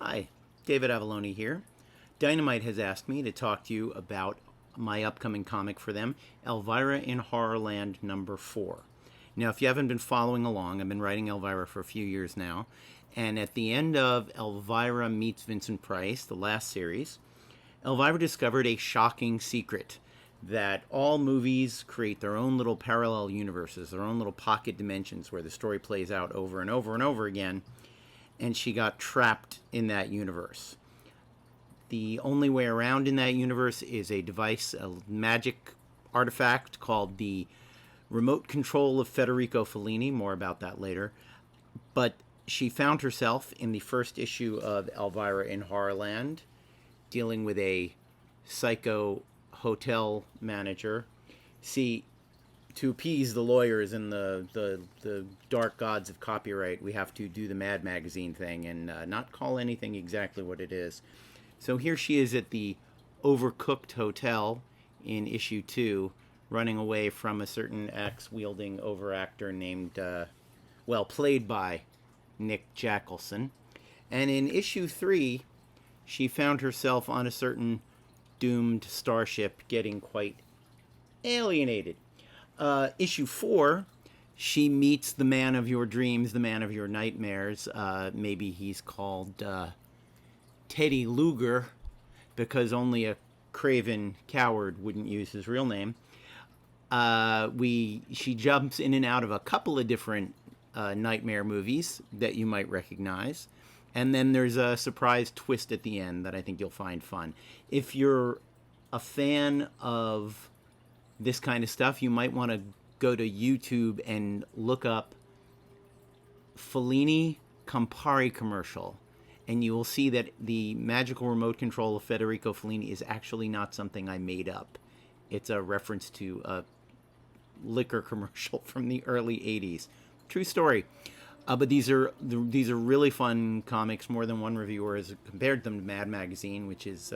Hi, David Avallone here. Dynamite has asked me to talk to you about my upcoming comic for them, Elvira in Horrorland number 4. Now, if you haven't been following along, I've been writing Elvira for a few years now, and at the end of Elvira Meets Vincent Price, the last series, Elvira discovered a shocking secret that all movies create their own little parallel universes, their own little pocket dimensions where the story plays out over and over and over again, and she got trapped in that universe. The only way around in that universe is a device, a magic artifact called the remote control of Federico Fellini. More about that later. But she found herself in the first issue of Elvira in Horrorland dealing with a psycho hotel manager. See, to appease the lawyers and the dark gods of copyright, we have to do the Mad Magazine thing and not call anything exactly what it is. So here she is at the Overcooked Hotel in issue 2, running away from a certain axe-wielding overactor named, played by Nick Jackelson. And in issue 3, she found herself on a certain doomed starship getting quite alienated. Issue 4, she meets the man of your dreams, the man of your nightmares. Maybe he's called Teddy Luger, because only a craven coward wouldn't use his real name. She jumps in and out of a couple of different nightmare movies that you might recognize. And then there's a surprise twist at the end that I think you'll find fun. If you're a fan of this kind of stuff, you might want to go to YouTube and look up Fellini Campari commercial, and you will see that the magical remote control of Federico Fellini is actually not something I made up. It's a reference to a liquor commercial from the early 80s. True story. But these are really fun comics. More than one reviewer has compared them to Mad Magazine, which is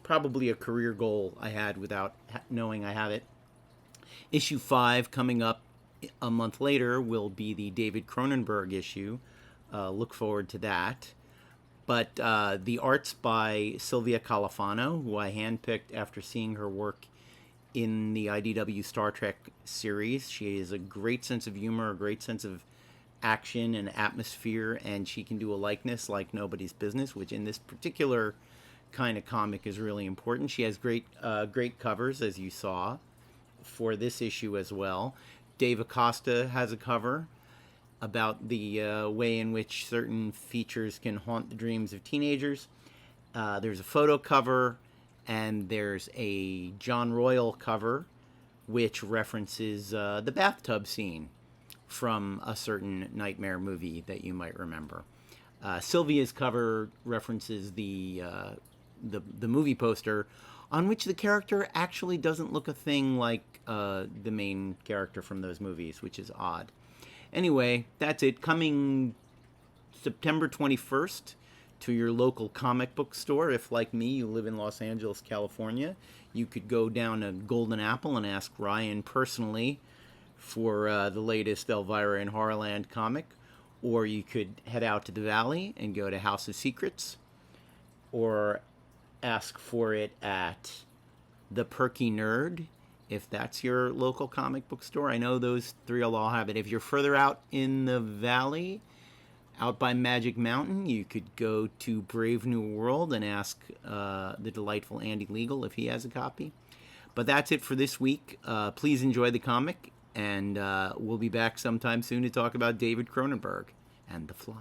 probably a career goal I had without knowing I have it. Issue 5, coming up a month later, will be the David Cronenberg issue. Look forward to that. But the art's by Silvia Califano, who I handpicked after seeing her work in the IDW Star Trek series. She has a great sense of humor, a great sense of action and atmosphere, and she can do a likeness like nobody's business, which in this particular kind of comic is really important. She has great covers, as you saw, for this issue as well. Dave Acosta has a cover about the way in which certain features can haunt the dreams of teenagers. There's a photo cover, and there's a John Royle cover, which references the bathtub scene from a certain nightmare movie that you might remember. Sylvia's cover references the movie poster, on which the character actually doesn't look a thing like the main character from those movies, which is odd. Anyway, that's it. Coming September 21st to your local comic book store. If, like me, you live in Los Angeles, California, you could go down to Golden Apple and ask Ryan personally for the latest Elvira in Horrorland comic. Or you could head out to the Valley and go to House of Secrets, or ask for it at The Perky Nerd, if that's your local comic book store. I know those three will all have it. If you're further out in the Valley, out by Magic Mountain, you could go to Brave New World and ask the delightful Andy Legal if he has a copy. But that's it for this week. Please enjoy the comic, and we'll be back sometime soon to talk about David Cronenberg and The Fly.